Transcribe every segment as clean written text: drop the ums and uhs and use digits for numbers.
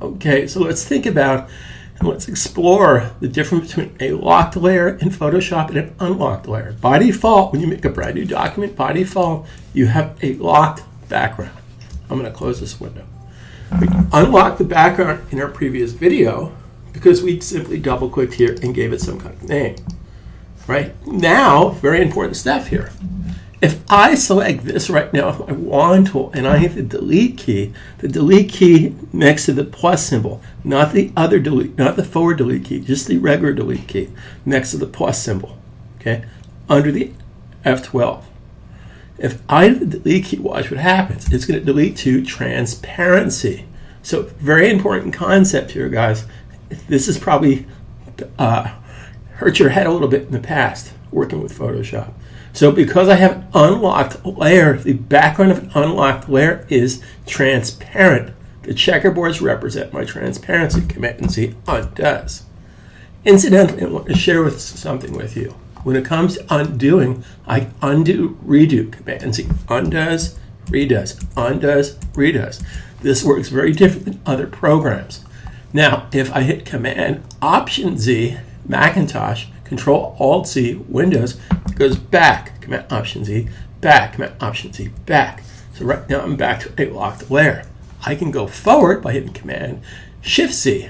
Okay, so let's think about and let's explore the difference between a locked layer in Photoshop and an unlocked layer. By default, when you make a brand new document, by default, you have a locked background. I'm going to close this window. We unlocked the background in our previous video because we simply double-clicked here and gave it some kind of name. Right? Now, very important step here. If I select this right now with my wand tool and I hit the delete key next to the plus symbol, not the other delete, not the forward delete key, just the regular delete key next to the plus symbol, okay, under the F12. If I hit the delete key, watch what happens. It's going to delete to transparency. So very important concept here, guys. This has probably hurt your head a little bit in the past working with Photoshop. So because I have an unlocked layer, the background of an unlocked layer is transparent. The checkerboards represent my transparency. Command Z undoes. Incidentally, I want to share something with you. When it comes to undoing, I undo, redo. Command Z undoes, redoes, undoes, redoes. This works very different than other programs. Now, if I hit Command Option Z, Macintosh, Control Alt Z, Windows, it goes back. Command Option Z, back. Command Option Z, back. So right now I'm back to a locked layer. I can go forward by hitting Command Shift Z,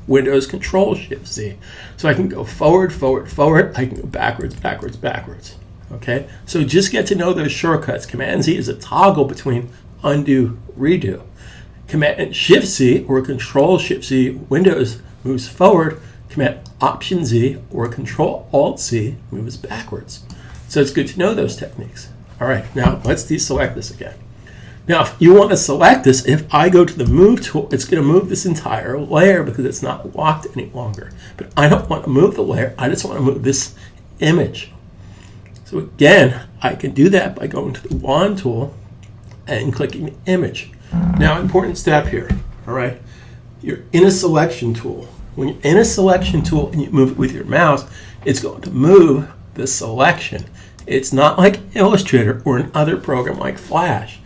Windows Control Shift Z. So I can go forward, forward, forward. I can go backwards, backwards, backwards. Okay. So just get to know those shortcuts. Command Z is a toggle between undo, redo. Command Shift Z or Control Shift Z, Windows moves forward. Command Option Z or Control Alt Z moves backwards. So it's good to know those techniques. All right, now let's deselect this again. Now, if you want to select this, if I go to the Move tool, it's going to move this entire layer because it's not locked any longer. But I don't want to move the layer. I just want to move this image. So again, I can do that by going to the Wand tool and clicking the image. Now, important step here. All right, you're in a selection tool. When you're in a selection tool and you move it with your mouse, it's going to move the selection. It's not like Illustrator or another program like Flash.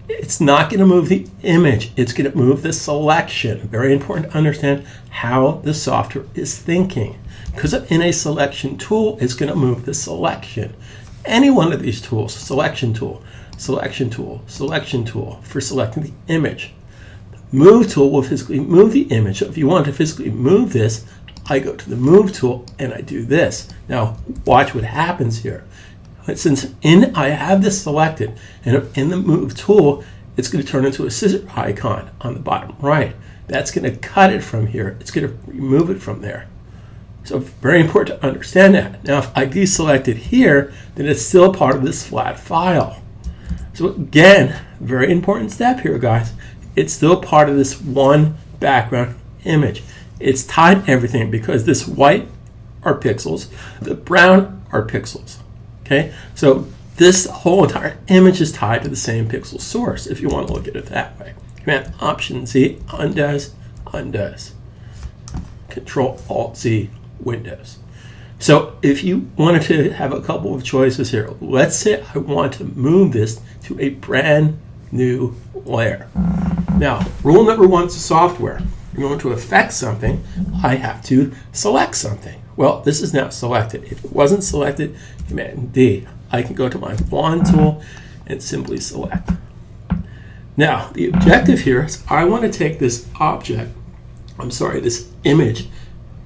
It's not going to move the image. It's going to move the selection. Very important to understand how the software is thinking. Because in a selection tool, it's going to move the selection. Any one of these tools, selection tool, selection tool, selection tool for selecting the image. Move tool will physically move the image. So if you want to physically move this, I go to the Move tool and I do this. Now watch what happens here. Since I have this selected and in the Move tool, it's going to turn into a scissor icon on the bottom right. That's going to cut it from here. It's going to remove it from there. So very important to understand that. Now if I deselect it here, then it's still part of this flat file. So again, very important step here, guys. It's still part of this one background image. It's tied to everything because this white are pixels, the brown are pixels. Okay, so this whole entire image is tied to the same pixel source if you want to look at it that way. Command Option Z undoes, undoes. Control Alt Z, Windows. So if you wanted to have a couple of choices here, let's say I want to move this to a brand new layer. Now, rule number one to software. If you want to affect something, I have to select something. Well, this is now selected. If it wasn't selected, Command D. I can go to my Wand tool and simply select. Now, the objective here is I want to take this this image,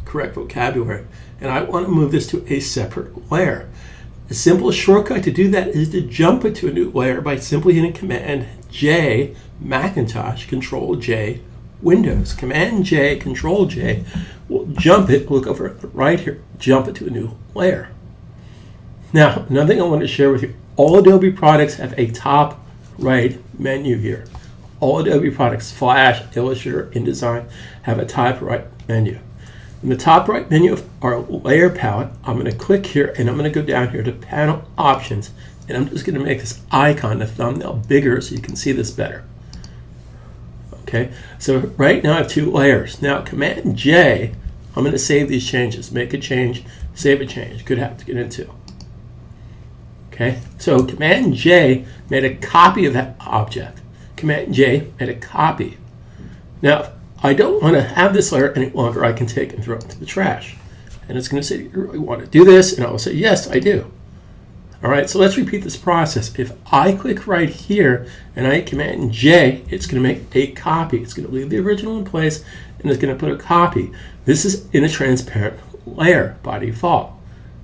correct vocabulary, and I want to move this to a separate layer. The simplest shortcut to do that is to jump it to a new layer by simply hitting Command J, Macintosh, Control J, Windows. Command J, Control J will jump it, look over at the right here, jump it to a new layer. Now, another thing I want to share with you, all Adobe products have a top right menu here. All Adobe products, Flash, Illustrator, InDesign, have a top right menu. In the top right menu of our layer palette, I'm going to click here and I'm going to go down here to Panel Options, and I'm just going to make this icon, the thumbnail, bigger so you can see this better. Okay, so right now I have two layers. Now Command J, I'm going to save these changes, make a change, save a change. Could have to get into. Okay, so Command J made a copy of that object. Command J made a copy. Now I don't want to have this layer any longer. I can take and throw it into the trash. And it's going to say, you really want to do this? And I will say, yes, I do. All right, so let's repeat this process. If I click right here and I hit Command J, it's going to make a copy. It's going to leave the original in place and it's going to put a copy. This is in a transparent layer by default.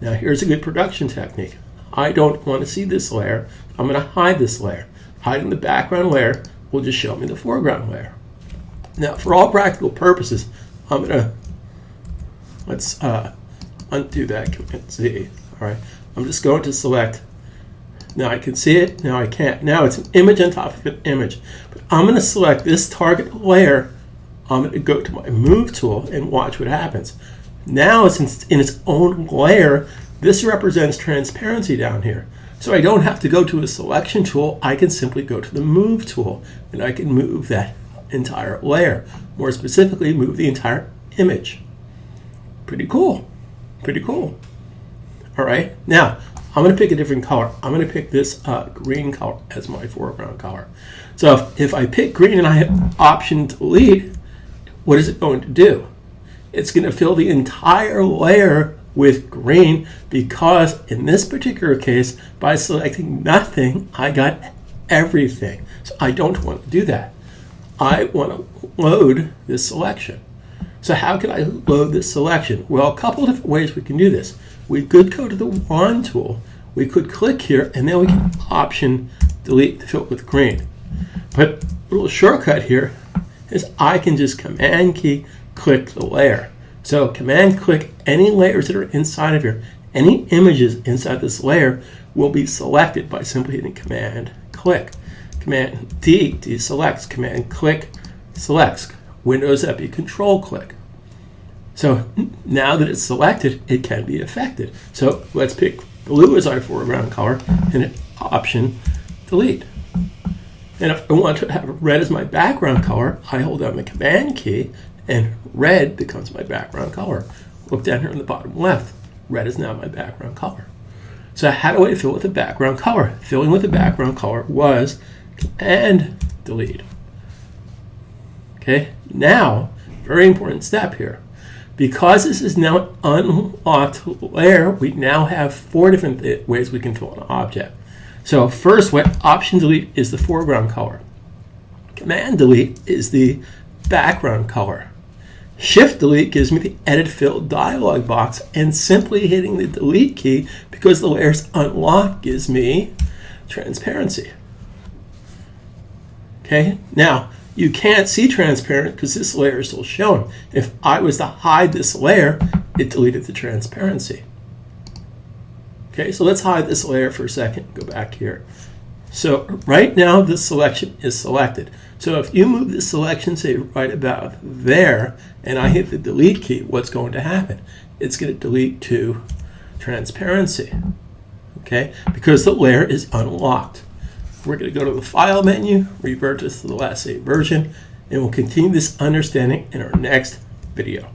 Now here's a good production technique. I don't want to see this layer. I'm going to hide this layer. Hiding the background layer will just show me the foreground layer. Now for all practical purposes, I'm going to, let's undo that, Command Z. All right. I'm just going to select. Now I can see it, now I can't. Now it's an image on top of an image. But I'm going to select this target layer. I'm going to go to my Move tool and watch what happens. Now it's in its own layer. This represents transparency down here. So I don't have to go to a selection tool. I can simply go to the Move tool and I can move that entire layer. More specifically, move the entire image. Pretty cool. Pretty cool. All right, now I'm going to pick a different color. I'm going to pick this green color as my foreground color. So if I pick green and I hit Option Delete, what is it going to do? It's going to fill the entire layer with green because in this particular case, by selecting nothing, I got everything. So I don't want to do that. I want to load this selection. So how can I load this selection? Well, a couple of different ways we can do this. We could go to the Wand tool. We could click here, and then we can Option Delete to fill it with green. But a little shortcut here is I can just Command key click the layer. So Command click any layers that are inside of here. Any images inside this layer will be selected by simply hitting Command click. Command D deselects. Command click selects. Windows that be Control click. So now that it's selected, it can be affected. So let's pick blue as our foreground color and hit Option Delete. And if I want to have red as my background color, I hold down the Command key and red becomes my background color. Look down here in the bottom left. Red is now my background color. So how do I fill with the background color? Filling with the background color was Command Delete. Okay, now, very important step here. Because this is now an unlocked layer, we now have 4 different ways we can fill an object. So first, Option Delete is the foreground color. Command Delete is the background color. Shift Delete gives me the Edit Fill dialog box, and simply hitting the Delete key because the layer is unlocked gives me transparency. Okay, now you can't see transparent because this layer is still showing. If I was to hide this layer, it deleted the transparency. Okay, so let's hide this layer for a second. Go back here. So right now this selection is selected. So if you move this selection, say right about there, and I hit the delete key, what's going to happen? It's going to delete to transparency. Okay, because the layer is unlocked. We're going to go to the File menu, revert this to the last saved version, and we'll continue this understanding in our next video.